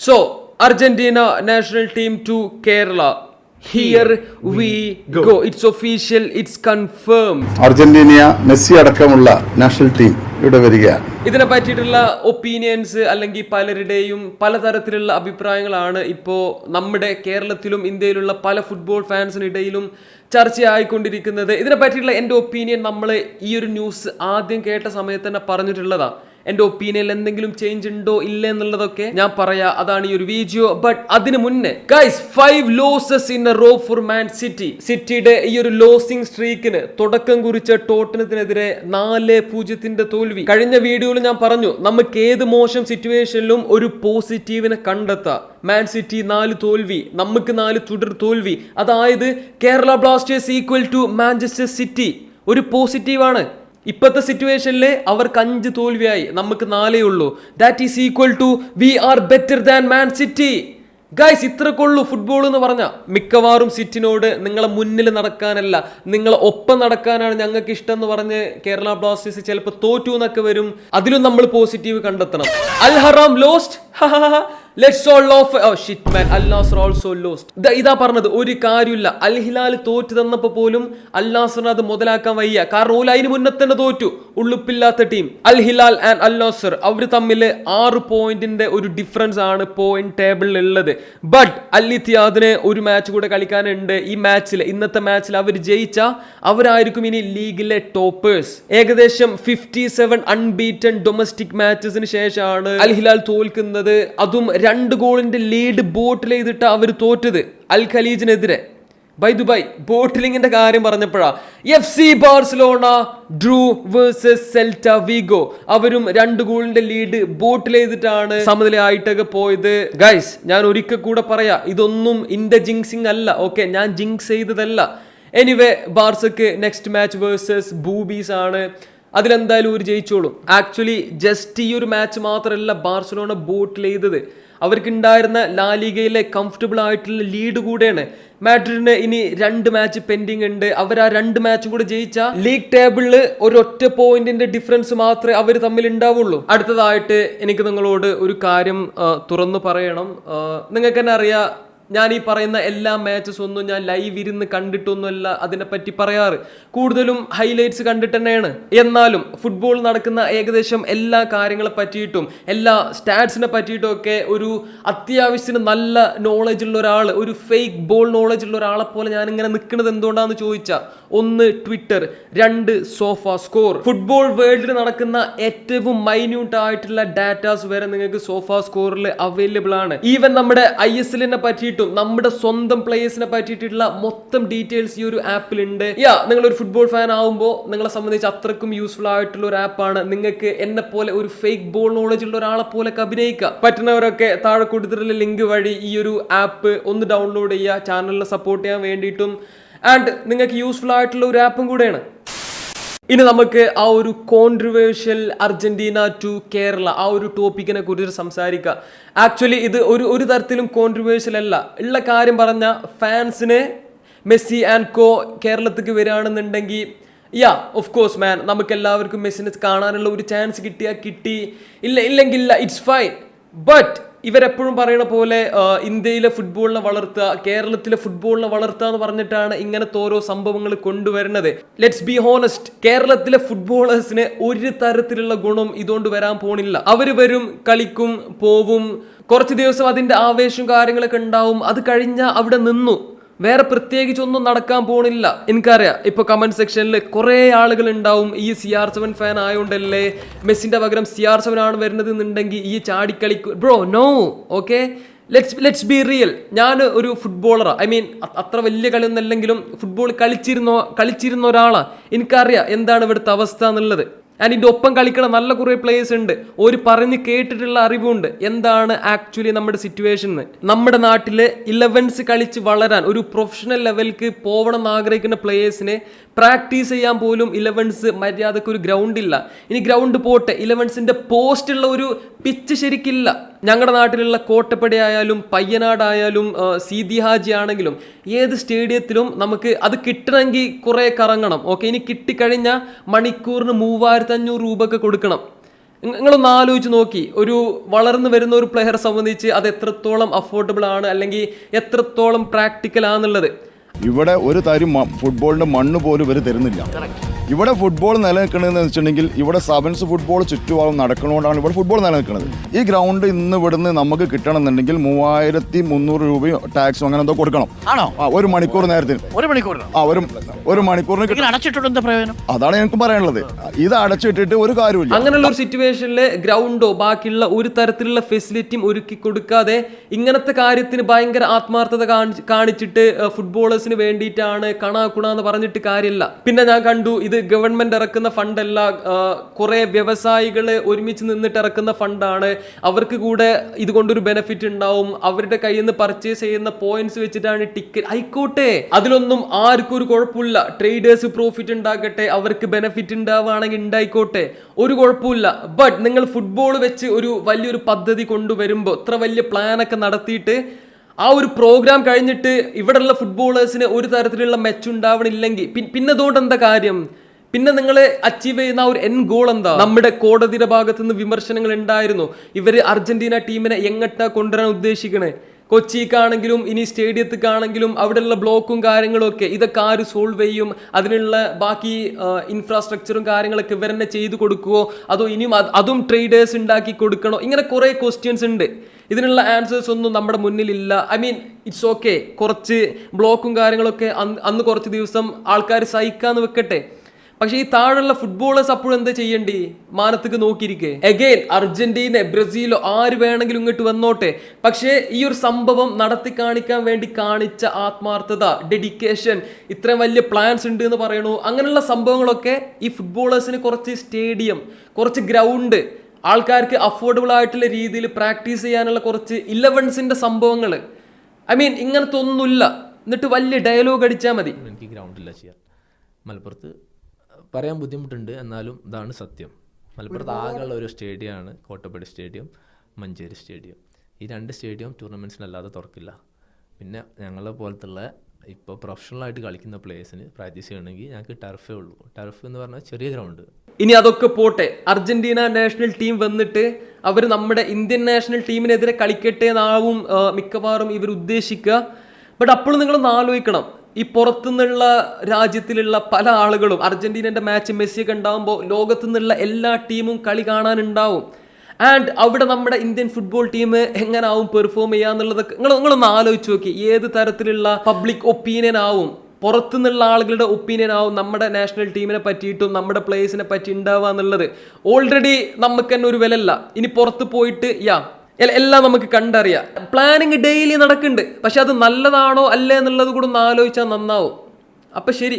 So, Argentina national team to Kerala. Here we go. It's official. It's confirmed. Argentina Messi അടക്കമുള്ള national team ഇവിടെ വരികയാണ്. ഇതിനെ പറ്റിയിട്ടുള്ള opinions അല്ലെങ്കിൽ പലരുടെയും പലതരത്തിലുള്ള അഭിപ്രായങ്ങളാണ് ഇപ്പോൾ നമ്മുടെ കേരളത്തിലും ഇന്ത്യയിലുള്ള പല ഫുട്ബോൾ ഫാൻസിനിടയിലും ചർച്ചയായിക്കൊണ്ടിരിക്കുന്നത്. ഇതിനെ പറ്റിയിട്ടുള്ള എൻ്റെ ഒപ്പീനിയൻ നമ്മൾ ഈ ഒരു ന്യൂസ് ആദ്യം കേട്ട സമയത്ത് തന്നെ പറഞ്ഞിട്ടുള്ളതാണ്. എൻ്റെ ഒപ്പീനിയനിൽ എന്തെങ്കിലും ചേഞ്ച് ഉണ്ടോ ഇല്ല എന്നുള്ളതൊക്കെ ഞാൻ പറയാം. അതാണ് ഈ ഒരു വീഡിയോ. ബട്ട് അതിന് മുന്നേ guys 5 losses in a row for Man City. സിറ്റിയുടെ ഈ ഒരു ലോസിംഗ് സ്ട്രീക്കിന് തുടക്കം കുറിച്ച ടോട്ടനത്തിനെതിരെ 4-0 തോൽവി. കഴിഞ്ഞ വീഡിയോയിൽ ഞാൻ പറഞ്ഞു നമുക്ക് ഏത് മോശം സിറ്റുവേഷനിലും ഒരു പോസിറ്റീവിനെ കണ്ടെത്താം. മാൻ സിറ്റി 4 തോൽവി, നമുക്ക് 4 തുടർ തോൽവി. അതായത് Kerala Blasters equal to Manchester City ഒരു പോസിറ്റീവാണ്. ഇപ്പോഴത്തെ സിറ്റുവേഷനിൽ അവർക്ക് 5 തോൽവിയായി, നമുക്ക് 4 ഉള്ളൂ. That is equal to we are better than Man City. Guys ഇത്രക്കുള്ളൂ ഫുട്ബോൾ എന്ന് പറഞ്ഞാൽ. മിക്കവാറും സിറ്റിനോട് നിങ്ങളെ മുന്നിൽ നടക്കാനല്ല നിങ്ങളെ ഒപ്പം നടക്കാനാണ് ഞങ്ങൾക്ക് ഇഷ്ടം എന്ന് പറഞ്ഞ് കേരള ബ്ലാസ്റ്റേഴ്സ് ചിലപ്പോൾ തോറ്റു എന്നൊക്കെ വരും. അതിലും നമ്മൾ പോസിറ്റീവ് കണ്ടെത്തണം. Al Haram lost, let's all of oh shit man, Al Nassr also lost. ഇതാ പറഞ്ഞത്, ഒരു കാര്യമില്ല. അൽ ഹിലാൽ തോറ്റു തന്നപ്പോൾ പോലും അൽ നാസറിന് അത് മുതലാക്കാൻ വയ്യ. കാരണം ഓല അതിന് മുന്നേ തന്നെ തോറ്റു. ഉള്ളുപ്പില്ലാത്ത ടീം അൽ ഹിലാൽ ആൻഡ് അൽ നാസർ, അവർ തമ്മിൽ 6 പോയിന്റിന്റെ ഒരു ഡിഫറൻസ് ആണ് പോയിന്റ് ടേബിളിൽ ഉള്ളത്. ബട്ട് അൽ ഇത്തിഹാദിന് ഒരു മാച്ച് കൂടെ കളിക്കാനുണ്ട്. ഈ മാച്ചിൽ, ഇന്നത്തെ മാച്ചിൽ അവർ ജയിച്ച അവരായിരിക്കും ഇനി ലീഗിലെ ടോപ്പേഴ്സ്. ഏകദേശം 57 അൺബീറ്റൻ ഡൊമസ്റ്റിക് മാച്ചസിന് ശേഷമാണ് അൽ ഹിലാൽ തോൽക്കുന്നത്. അതും 2 ഗോളിന്റെ ലീഡ് ബോട്ടിൽ ചെയ്തിട്ട് അവർ തോറ്റത് അൽ ഖലീജിനെതിരെ. ബൈ ദുബൈ ബോട്ടിലിങ്ങിന്റെ കാര്യം പറഞ്ഞപ്പോഴാ FC Barcelona drew versus Celta Vigo, അവരും 2 ഗോളിന്റെ ലീഡ് ബോട്ടിൽ ചെയ്തിട്ടാണ് സമനിലയായിട്ടൊക്കെ പോയത്. ഗൈസ് ഞാൻ ഒരിക്കൽ കൂടെ പറയാ, ഇതൊന്നും ഇന്റെ ജിങ്സിങ് അല്ല. ഓക്കെ, ഞാൻ ജിങ്സ് ചെയ്തതല്ല. Anyway ബാർസക്ക് next match versus boobies ആണ്. അതിലെന്തായാലും ഒരു ജയിച്ചോളും. ആക്ച്വലി ജസ്റ്റ് ഈ ഒരു മാച്ച് മാത്രമല്ല ബാർസലോണ ബോട്ടിൽ ചെയ്തത്, അവർക്കുണ്ടായിരുന്ന ലാലിഗയിലെ കംഫർട്ടബിൾ ആയിട്ടുള്ള ലീഡ് കൂടെയാണ്. മാഡ്രിഡിന് ഇനി 2 മാച്ച് പെൻഡിങ് ഉണ്ട്. അവർ ആ 2 മാച്ചും കൂടെ ജയിച്ച ലീഗ് ടേബിളിൽ ഒരൊറ്റ പോയിന്റിന്റെ ഡിഫറൻസ് മാത്രമേ അവർ തമ്മിൽ ഉണ്ടാവുള്ളൂ. അടുത്തതായിട്ട് എനിക്ക് നിങ്ങളോട് ഒരു കാര്യം തുറന്നു പറയണം. നിങ്ങൾക്ക് തന്നെ അറിയാം, ഞാൻ ഈ പറയുന്ന എല്ലാ മാച്ചസ് ഒന്നും ഞാൻ ലൈവ് ഇരുന്ന് കണ്ടിട്ടൊന്നുമല്ല അതിനെപ്പറ്റി പറയാറ്. കൂടുതലും ഹൈലൈറ്റ്സ് കണ്ടിട്ട് തന്നെയാണ്. എന്നാലും ഫുട്ബോൾ നടക്കുന്ന ഏകദേശം എല്ലാ കാര്യങ്ങളെ പറ്റിയിട്ടും എല്ലാ സ്റ്റാറ്റ്സിനെ പറ്റിയിട്ടും ഒക്കെ ഒരു അത്യാവശ്യത്തിന് നല്ല നോളജ് ഉള്ള ഒരാൾ, ഒരു ഫേക്ക് ബോൾ നോളജ് ഉള്ള ഒരാളെ പോലെ ഞാൻ ഇങ്ങനെ നിൽക്കുന്നത് എന്തുകൊണ്ടാന്ന് ചോദിച്ചാൽ, 1 ട്വിറ്റർ, 2 സോഫ സ്കോർ. ഫുട്ബോൾ വേൾഡിൽ നടക്കുന്ന ഏറ്റവും മൈന്യൂട്ട് ആയിട്ടുള്ള ഡാറ്റാസ് വരെ നിങ്ങൾക്ക് സോഫ സ്കോറിൽ അവൈലബിൾ ആണ്. ഈവൻ നമ്മുടെ ISL പറ്റിയിട്ടും നമ്മുടെ സ്വന്തം പ്ലേയേഴ്സിനെ പറ്റിയിട്ടുള്ള മൊത്തം ഡീറ്റെയിൽസ് ഈ ഒരു ആപ്പിൽ ഉണ്ട്. നിങ്ങൾ ഒരു ഫുട്ബോൾ ഫാൻ ആവുമ്പോൾ നിങ്ങളെ സംബന്ധിച്ച് അത്രക്കും യൂസ്ഫുൾ ആയിട്ടുള്ള ഒരു ആപ്പാണ്. നിങ്ങൾക്ക് എന്നെ പോലെ ഒരു ഫേക്ക് ബോൾ നോളജ് ഉള്ള ഒരാളെ പോലെ അഭിനയിക്കാം. പറ്റുന്നവരൊക്കെ താഴെ കൊടുത്തിട്ടുള്ള ലിങ്ക് വഴി ഈ ഒരു ആപ്പ് ഒന്ന് ഡൗൺലോഡ് ചെയ്യുക, ചാനലിനെ സപ്പോർട്ട് ചെയ്യാൻ വേണ്ടിയിട്ടും. ആൻഡ് നിങ്ങൾക്ക് യൂസ്ഫുൾ ആയിട്ടുള്ള ഒരു ആപ്പും കൂടെയാണ്. ഇനി നമുക്ക് ആ ഒരു കോൺട്രവേഴ്ഷ്യൽ അർജന്റീന ടു കേരള ആ ഒരു ടോപ്പിക്കിനെ കുറിച്ച് സംസാരിക്കാം. ആക്ച്വലി ഇത് ഒരു തരത്തിലും കോൺട്രവേഴ്ഷ്യൽ അല്ല. ഉള്ള കാര്യം പറഞ്ഞ ഫാൻസിന് മെസ്സി ആൻഡ് കോ കേരളത്തിലേക്ക് വരികയാണെന്നുണ്ടെങ്കിൽ ഓഫ് കോഴ്സ് മാൻ, നമുക്ക് എല്ലാവർക്കും മെസ്സിനെ കാണാനുള്ള ഒരു ചാൻസ് കിട്ടിയാൽ കിട്ടി, ഇല്ലെങ്കിൽ ഇറ്റ്സ് ഫൈൻ. ബട്ട് ഇവരെപ്പോഴും പറയുന്ന പോലെ ഇന്ത്യയിലെ ഫുട്ബോളിനെ വളർത്തുക, കേരളത്തിലെ ഫുട്ബോളിനെ വളർത്തുക എന്ന് പറഞ്ഞിട്ടാണ് ഇങ്ങനത്തെ ഓരോ സംഭവങ്ങൾ കൊണ്ടുവരുന്നത്. ലെറ്റ്സ് ബി ഹോണസ്റ്റ്, കേരളത്തിലെ ഫുട്ബോളേഴ്സിന് ഒരു തരത്തിലുള്ള ഗുണം ഇതുകൊണ്ട് വരാൻ പോണില്ല. അവര് വരും, കളിക്കും, പോവും, കുറച്ച് ദിവസം അതിന്റെ ആവേശവും കാര്യങ്ങളൊക്കെ ഉണ്ടാവും. അത് കഴിഞ്ഞാൽ അവിടെ നിന്നു, വേറെ പ്രത്യേകിച്ചൊന്നും നടക്കാൻ പോണില്ല. എനിക്കറിയാം ഇപ്പൊ കമന്റ് സെക്ഷനിൽ കുറെ ആളുകൾ ഉണ്ടാവും, ഈ CR7 ഫാൻ ആയോണ്ടല്ലേ മെസ്സിന്റെ പകരം CR7 ആണ് വരുന്നത് എന്നുണ്ടെങ്കിൽ ഈ ചാടിക്കളിക്കും. Bro no, okay, let's be real. ഞാൻ ഒരു ഫുട്ബോളറാണ്. ഐ മീൻ അത്ര വലിയ കളിയൊന്നല്ലെങ്കിലും ഫുട്ബോൾ കളിച്ചിരുന്ന ഒരാളാണ്. എനിക്കറിയാം എന്താണ് ഇവിടുത്തെ അവസ്ഥ എന്നുള്ളത്. ആൻഡ് ഇതിൻ്റെ ഒപ്പം കളിക്കണ നല്ല കുറേ പ്ലേയേഴ്സ് ഉണ്ട്. ഒരു പറഞ്ഞ് കേട്ടിട്ടുള്ള അറിവുണ്ട് എന്താണ് ആക്ച്വലി നമ്മുടെ സിറ്റുവേഷൻ. നമ്മുടെ നാട്ടില് 11s കളിച്ച് വളരാൻ, ഒരു പ്രൊഫഷണൽ ലെവലിലേക്ക് പോകണം എന്ന് ആഗ്രഹിക്കുന്ന പ്ലേയേഴ്സിനെ പ്രാക്ടീസ് ചെയ്യാൻ പോലും 11s മര്യാദക്ക് ഒരു ഗ്രൗണ്ട് ഇല്ല. ഇനി ഗ്രൗണ്ട് പോട്ടെ, 11സിന്റെ പോസ്റ്റുള്ള ഒരു പിച്ച് ശരിക്കില്ല. ഞങ്ങളുടെ നാട്ടിലുള്ള കോട്ടപ്പടി ആയാലും പയ്യനാടായാലും സീതി ഹാജി ആണെങ്കിലും ഏത് സ്റ്റേഡിയത്തിലും നമുക്ക് അത് കിട്ടണമെങ്കിൽ കുറേ കറങ്ങണം. ഓക്കെ, ഇനി കിട്ടിക്കഴിഞ്ഞാൽ മണിക്കൂറിന് 3500 രൂപ ഒക്കെ കൊടുക്കണം. നിങ്ങളൊന്ന് ആലോചിച്ച് നോക്കി, ഒരു വളർന്നു വരുന്ന ഒരു പ്ലെയറെ സംബന്ധിച്ച് അത് എത്രത്തോളം അഫോർഡബിൾ ആണ്, അല്ലെങ്കിൽ എത്രത്തോളം പ്രാക്ടിക്കൽ ആണെന്നുള്ളത്. ഇവിടെ ഒരു തരി ഫുട്ബോളിന്റെ മണ്ണ് പോലും ഇവർ തരുന്നില്ല. ഇവിടെ ഫുട്ബോൾ നിലനിൽക്കണമെന്ന് വെച്ചിട്ടുണ്ടെങ്കിൽ ഇവിടെ സെവൻസ് ഫുട്ബോൾ ചുറ്റുപാടും നടക്കണോണ്ടാണ് ഇവിടെ ഫുട്ബോൾ നിലനിൽക്കുന്നത്. ഈ ഗ്രൗണ്ട് ഇന്ന് ഇവിടുന്ന് നമുക്ക് കിട്ടണമെന്നുണ്ടെങ്കിൽ 3300 രൂപയും ടാക്സും അങ്ങനെ എന്തോ കൊടുക്കണം. ആണോ? ഒരു മണിക്കൂർ നേരത്തിന്. ഒരു മണിക്കൂറിന് അടച്ചിട്ടുണ്ട് പ്രയോജനം. അതാണ് എനിക്ക് പറയാനുള്ളത്. ഇത് അടച്ചിട്ടിട്ട് ഒരു കാര്യമില്ല. അങ്ങനെയുള്ള ഒരു സിറ്റുവേഷനിൽ ഗ്രൗണ്ടോ ബാക്കിയുള്ള ഒരു തരത്തിലുള്ള ഫെസിലിറ്റിയും ഒരുക്കി കൊടുക്കാതെ ഇങ്ങനത്തെ കാര്യത്തിന് ഭയങ്കര ആത്മാർത്ഥത കാണിച്ചിട്ട് ഫുട്ബോളേഴ്സിന് വേണ്ടിയിട്ടാണ് കണാക്കുണാന്ന് പറഞ്ഞിട്ട് കാര്യമില്ല. പിന്നെ ഞാൻ കണ്ടു, ഇത് ഗവൺമെന്റ് ഇറക്കുന്ന ഫണ്ടല്ല, കുറെ വ്യവസായികള് ഒരുമിച്ച് നിന്നിട്ട് ഇറക്കുന്ന ഫണ്ടാണ്. അവർക്ക് കൂടെ ഇതുകൊണ്ടൊരു ബെനിഫിറ്റ് ഉണ്ടാവും. അവരുടെ കയ്യിൽ നിന്ന് പർച്ചേസ് ചെയ്യുന്ന പോയിന്റ്സ് വെച്ചിട്ടാണ് ടിക്കറ്റ്. ആയിക്കോട്ടെ, അതിലൊന്നും ആർക്കും ഒരു കുഴപ്പമില്ല. ട്രേഡേഴ്സ് പ്രോഫിറ്റ് ഉണ്ടാക്കട്ടെ, അവർക്ക് ബെനിഫിറ്റ് ഉണ്ടാവുകയാണെങ്കിൽ ഉണ്ടായിക്കോട്ടെ, ഒരു കുഴപ്പമില്ല. ബട്ട് നിങ്ങൾ ഫുട്ബോൾ വെച്ച് ഒരു വലിയൊരു പദ്ധതി കൊണ്ടുവരുമ്പോൾ, ഇത്ര വലിയ പ്ലാനൊക്കെ നടത്തിയിട്ട് ആ ഒരു പ്രോഗ്രാം കഴിഞ്ഞിട്ട് ഇവിടെയുള്ള ഫുട്ബോളേഴ്സിന് ഒരു തരത്തിലുള്ള മെച്ചുണ്ടാവണില്ലെങ്കിൽ പിന്നെ അതുകൊണ്ട് എന്താ കാര്യം? പിന്നെ നിങ്ങൾ അച്ചീവ് ചെയ്യുന്ന ഒരു എൻ ഗോൾ എന്താ? നമ്മുടെ കോടതിയുടെ ഭാഗത്തു നിന്ന് വിമർശനങ്ങൾ ഉണ്ടായിരുന്നു. ഇവര് അർജന്റീന ടീമിനെ എങ്ങട്ടാ കൊണ്ടുവരാൻ ഉദ്ദേശിക്കണേ? കൊച്ചിക്കാണെങ്കിലും ഇനി സ്റ്റേഡിയത്തിക്കാണെങ്കിലും അവിടെയുള്ള ബ്ലോക്കും കാര്യങ്ങളും ഒക്കെ ഇതൊക്കെ ആര് സോൾവ് ചെയ്യും? അതിനുള്ള ബാക്കി ഇൻഫ്രാസ്ട്രക്ചറും കാര്യങ്ങളൊക്കെ ഇവരെന്നെ ചെയ്തു കൊടുക്കുവോ, അതോ ഇനിയും അതും ട്രേഡേഴ്സ് ഉണ്ടാക്കി കൊടുക്കണോ? ഇങ്ങനെ കുറെ ക്വസ്റ്റ്യൻസ് ഉണ്ട്. ഇതിനുള്ള ആൻസേഴ്സ് ഒന്നും നമ്മുടെ മുന്നിലില്ല. ഐ മീൻ ഇറ്റ്സ് ഓക്കെ, കുറച്ച് ബ്ലോക്കും കാര്യങ്ങളൊക്കെ അന്ന് കുറച്ച് ദിവസം ആൾക്കാർ സഹിക്കാന്ന് വെക്കട്ടെ. പക്ഷെ ഈ താഴെയുള്ള ഫുട്ബോളേഴ്സ് അപ്പോഴും എന്താ ചെയ്യണ്ടേ? മാനത്തേക്ക് നോക്കിയിരിക്കേ. എഗെയിൻ അർജന്റീന, ബ്രസീലോ ആര് വേണമെങ്കിലും ഇങ്ങോട്ട് വന്നോട്ടെ. പക്ഷേ ഈ ഒരു സംഭവം നടത്തി കാണിക്കാൻ വേണ്ടി കാണിച്ച ആത്മാർത്ഥത, ഡെഡിക്കേഷൻ, ഇത്രയും വലിയ പ്ലാൻസ് ഉണ്ട് എന്ന് പറയണു. അങ്ങനെയുള്ള സംഭവങ്ങളൊക്കെ ഈ ഫുട്ബോളേഴ്സിന് കുറച്ച് സ്റ്റേഡിയം, കുറച്ച് ഗ്രൗണ്ട്, ആൾക്കാർക്ക് അഫോർഡബിൾ ആയിട്ടുള്ള രീതിയിൽ പ്രാക്ടീസ് ചെയ്യാനുള്ള കുറച്ച് 11സിന്റെ സംഭവങ്ങൾ, ഐ മീൻ ഇങ്ങനത്തെ ഒന്നുമില്ല. എന്നിട്ട് വലിയ ഡയലോഗ് അടിച്ചാൽ മതി. എനിക്ക് ഗ്രൗണ്ടില്ല ചെയ്യാൻ. മലപ്പുറത്ത് പറയാൻ ബുദ്ധിമുട്ടുണ്ട്, എന്നാലും ഇതാണ് സത്യം. മലപ്പുറത്ത് ആകെയുള്ള ഒരു സ്റ്റേഡിയമാണ് കോട്ടപ്പടി സ്റ്റേഡിയം, മഞ്ചേരി സ്റ്റേഡിയം. ഈ 2 സ്റ്റേഡിയം ടൂർണമെൻറ്റ്സിനല്ലാതെ തുറക്കില്ല. പിന്നെ ഞങ്ങളെ പോലത്തുള്ള ഇപ്പോൾ പ്രൊഫഷണലായിട്ട് കളിക്കുന്ന പ്ലേയേഴ്സിന് പ്രാക്ടീസ് ചെയ്യണമെങ്കിൽ ഞങ്ങൾക്ക് ടർഫേ ഉള്ളൂ. ടർഫ് എന്ന് പറഞ്ഞാൽ ചെറിയ ഗ്രൗണ്ട്. ഇനി അതൊക്കെ പോട്ടെ, അർജന്റീന നാഷണൽ ടീം വന്നിട്ട് അവർ നമ്മുടെ ഇന്ത്യൻ നാഷണൽ ടീമിനെതിരെ കളിക്കട്ടെ എന്നാവും മിക്കവാറും ഇവർ ഉദ്ദേശിക്കുക. ബട്ട് അപ്പോഴും നിങ്ങളൊന്ന് ആലോചിക്കണം, ഈ പുറത്തുനിന്നുള്ള രാജ്യത്തിലുള്ള പല ആളുകളും അർജന്റീനയുടെ മാച്ച് മെസ്സിയൊക്കെ ഉണ്ടാകുമ്പോൾ ലോകത്തു നിന്നുള്ള എല്ലാ ടീമും കളി കാണാനുണ്ടാവും. ആൻഡ് അവിടെ നമ്മുടെ ഇന്ത്യൻ ഫുട്ബോൾ ടീം എങ്ങനാവും പെർഫോം ചെയ്യാന്നുള്ളതൊക്കെ നിങ്ങളൊന്ന് ആലോചിച്ച് നോക്കി. ഏത് തരത്തിലുള്ള പബ്ലിക് ഒപ്പീനിയൻ ആവും, പുറത്തുനിന്നുള്ള ആളുകളുടെ ഒപ്പീനിയൻ ആവും നമ്മുടെ നാഷണൽ ടീമിനെ പറ്റിയിട്ടും നമ്മുടെ പ്ലേയേഴ്സിനെ പറ്റി ഉണ്ടാവുക എന്നുള്ളത്. ഓൾറെഡി നമുക്ക് തന്നെ ഒരു വിലല്ല. ഇനി പുറത്ത് പോയിട്ട് എല്ലാം നമുക്ക് കണ്ടറിയാം. പ്ലാനിങ് ഡെയിലി നടക്കുന്നുണ്ട്. പക്ഷെ അത് നല്ലതാണോ അല്ലേ എന്നുള്ളത് കൂടെ ഒന്ന് ആലോചിച്ചാൽ നന്നാവും. അപ്പം ശരി.